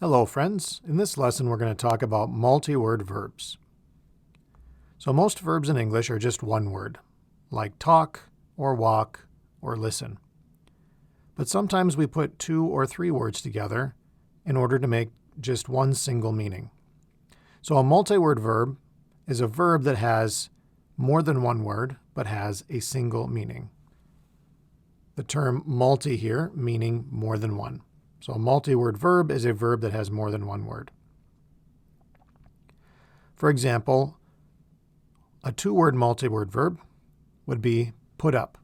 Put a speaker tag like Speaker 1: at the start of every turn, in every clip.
Speaker 1: Hello friends, in this lesson we're going to talk about multi-word verbs. So most verbs in English are just one word, like talk or walk or listen. But sometimes we put 2 or 3 words together in order to make just one single meaning. So a multi-word verb is a verb that has more than one word but has a single meaning. The term multi here meaning more than one. So a multi-word verb is a verb that has more than one word. For example, a 2-word multi-word verb would be put up.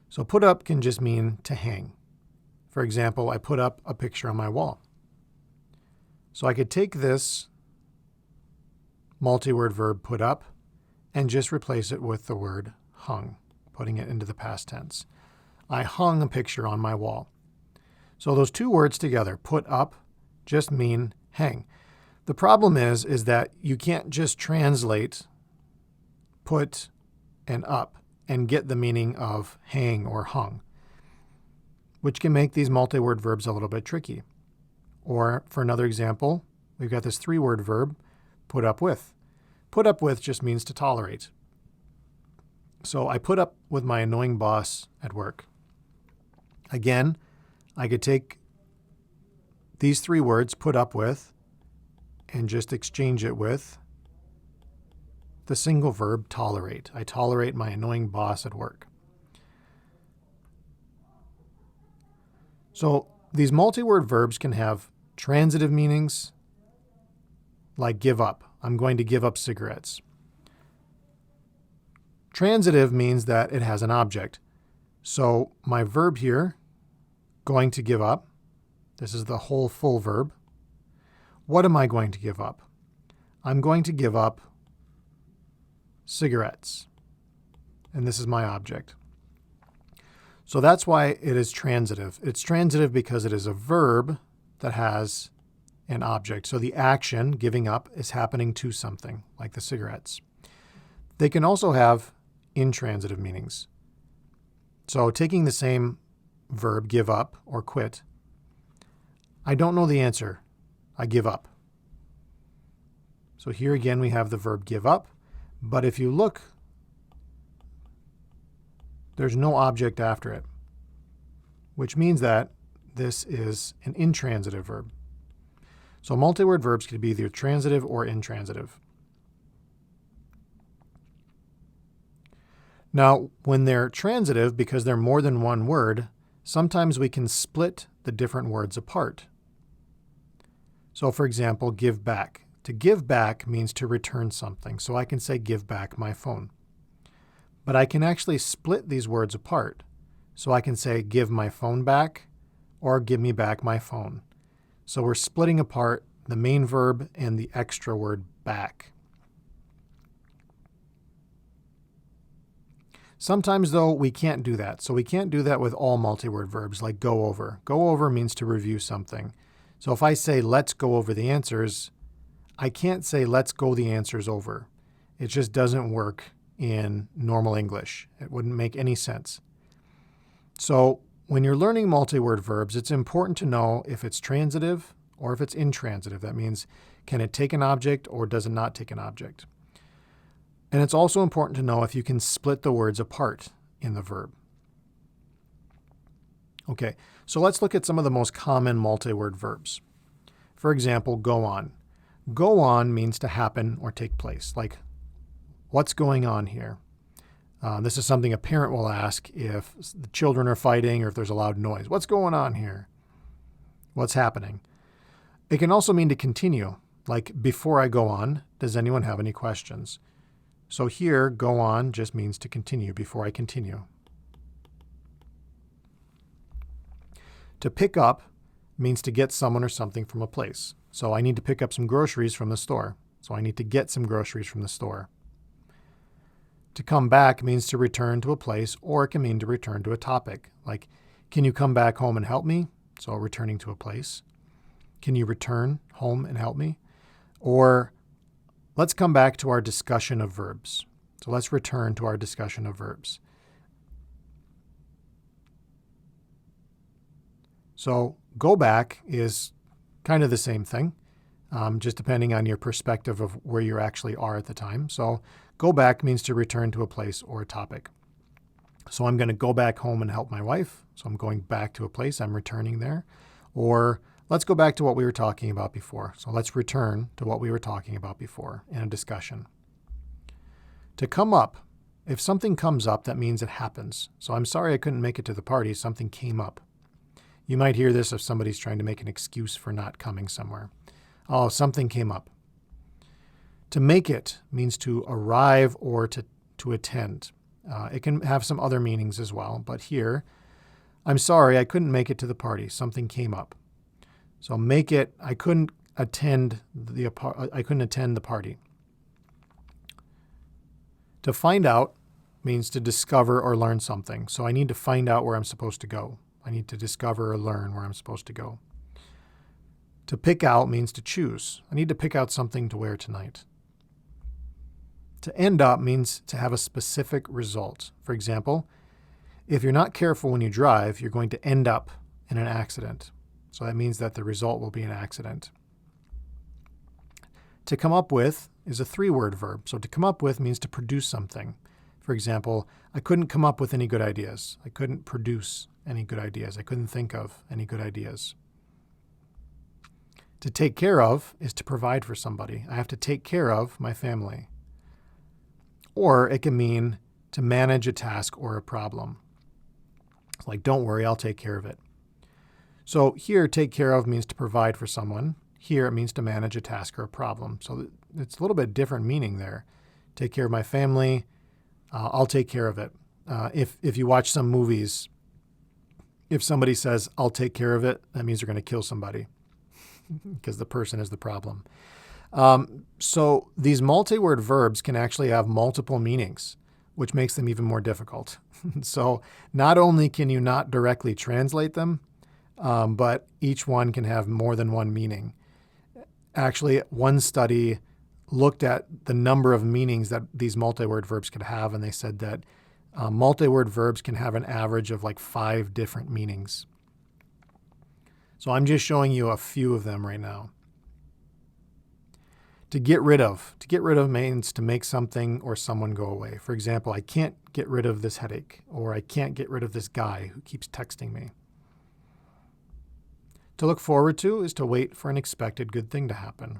Speaker 1: So put up can just mean to hang. For example, I put up a picture on my wall. So I could take this multi-word verb put up and just replace it with the word hung, putting it into the past tense. I hung a picture on my wall. So those 2 words together, put up, just mean hang. The problem is that you can't just translate put and up and get the meaning of hang or hung, which can make these multi-word verbs a little bit tricky. Or for another example, we've got this 3-word verb, put up with. Put up with just means to tolerate. So I put up with my annoying boss at work. Again, I could take these 3 words, put up with, and just exchange it with the single verb tolerate. I tolerate my annoying boss at work. So these multi-word verbs can have transitive meanings like give up. I'm going to give up cigarettes. Transitive means that it has an object. So my verb here, going to give up, this is the whole full verb. What am I going to give up? I'm going to give up cigarettes. And this is my object. So that's why it is transitive. It's transitive because it is a verb that has an object. So the action, giving up, is happening to something, like the cigarettes. They can also have intransitive meanings. So taking the same verb, give up or quit, I don't know the answer. I give up. So here again we have the verb give up, but if you look, there's no object after it, which means that this is an intransitive verb. So multi-word verbs could be either transitive or intransitive. Now, when they're transitive, because they're more than one word, sometimes we can split the different words apart. So for example, give back. To give back means to return something. So I can say give back my phone. But I can actually split these words apart. So I can say give my phone back or give me back my phone. So we're splitting apart the main verb and the extra word back. Sometimes, though, we can't do that. So we can't do that with all multi-word verbs, like go over. Go over means to review something. So if I say let's go over the answers, I can't say let's go the answers over. It just doesn't work in normal English. It wouldn't make any sense. So when you're learning multi-word verbs, it's important to know if it's transitive or if it's intransitive. That means, can it take an object or does it not take an object? And it's also important to know if you can split the words apart in the verb. Okay, so let's look at some of the most common multi-word verbs. For example, go on. Go on means to happen or take place, like what's going on here? This is something a parent will ask if the children are fighting or if there's a loud noise. What's going on here? What's happening? It can also mean to continue, like before I go on, does anyone have any questions? So here, go on just means to continue, before I continue. To pick up means to get someone or something from a place. So I need to pick up some groceries from the store. So I need to get some groceries from the store. To come back means to return to a place, or it can mean to return to a topic. Like, can you come back home and help me? So returning to a place. Can you return home and help me? Or let's come back to our discussion of verbs. So let's return to our discussion of verbs. So go back is kind of the same thing, just depending on your perspective of where you actually are at the time. So go back means to return to a place or a topic. So I'm going to go back home and help my wife. So I'm going back to a place, I'm returning there. Or let's go back to what we were talking about before. So let's return to what we were talking about before in a discussion. To come up, if something comes up, that means it happens. So I'm sorry I couldn't make it to the party, something came up. You might hear this if somebody's trying to make an excuse for not coming somewhere. Oh, something came up. To make it means to arrive or to attend. It can have some other meanings as well, but here, I'm sorry I couldn't make it to the party, something came up. So make it, I couldn't attend the party. To find out means to discover or learn something. So I need to find out where I'm supposed to go. I need to discover or learn where I'm supposed to go. To pick out means to choose. I need to pick out something to wear tonight. To end up means to have a specific result. For example, if you're not careful when you drive, you're going to end up in an accident. So that means that the result will be an accident. To come up with is a 3-word verb. So to come up with means to produce something. For example, I couldn't come up with any good ideas. I couldn't produce any good ideas. I couldn't think of any good ideas. To take care of is to provide for somebody. I have to take care of my family. Or it can mean to manage a task or a problem. Like, don't worry, I'll take care of it. So here, take care of means to provide for someone. Here, it means to manage a task or a problem. So it's a little bit different meaning there. Take care of my family. I'll take care of it. If you watch some movies, if somebody says, I'll take care of it, that means they're going to kill somebody because the person is the problem. So these multi-word verbs can actually have multiple meanings, which makes them even more difficult. So not only can you not directly translate them, but each one can have more than one meaning. Actually, one study looked at the number of meanings that these multi-word verbs could have, and they said that multi-word verbs can have an average of like 5 different meanings. So I'm just showing you a few of them right now. To get rid of. To get rid of means to make something or someone go away. For example, I can't get rid of this headache, or I can't get rid of this guy who keeps texting me. To look forward to is to wait for an expected good thing to happen.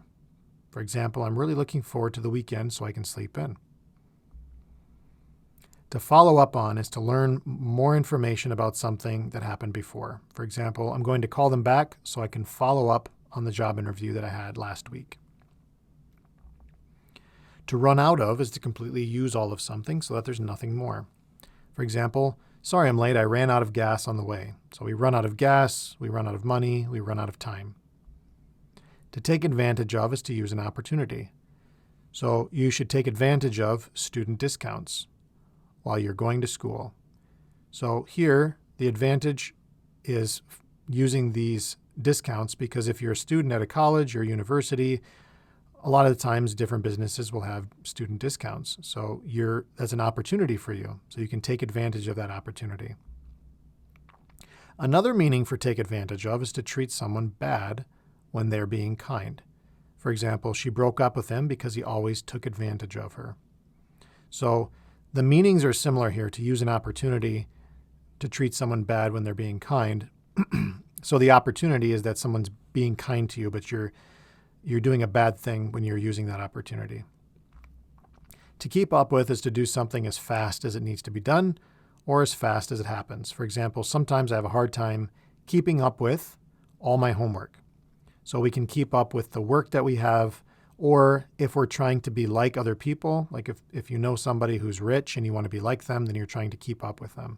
Speaker 1: For example, I'm really looking forward to the weekend so I can sleep in. To follow up on is to learn more information about something that happened before. For example, I'm going to call them back so I can follow up on the job interview that I had last week. To run out of is to completely use all of something so that there's nothing more. For example, sorry I'm late, I ran out of gas on the way. So we run out of gas, we run out of money, we run out of time. To take advantage of is to use an opportunity. So you should take advantage of student discounts while you're going to school. So here, the advantage is using these discounts because if you're a student at a college or university, a lot of the times different businesses will have student discounts. So that's an opportunity for you. So you can take advantage of that opportunity. Another meaning for take advantage of is to treat someone bad when they're being kind. For example, she broke up with him because he always took advantage of her. So the meanings are similar here, to use an opportunity to treat someone bad when they're being kind. So the opportunity is that someone's being kind to you, but you're doing a bad thing when you're using that opportunity. To keep up with is to do something as fast as it needs to be done or as fast as it happens. For example, sometimes I have a hard time keeping up with all my homework. So we can keep up with the work that we have, or if we're trying to be like other people, like if you know somebody who's rich and you want to be like them, then you're trying to keep up with them.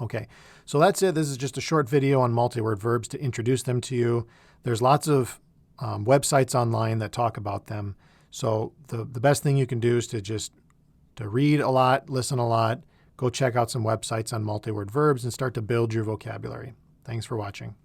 Speaker 1: Okay, so that's it. This is just a short video on multi-word verbs to introduce them to you. There's lots of websites online that talk about them. So the best thing you can do is to read a lot, listen a lot, go check out some websites on multi-word verbs and start to build your vocabulary. Thanks for watching.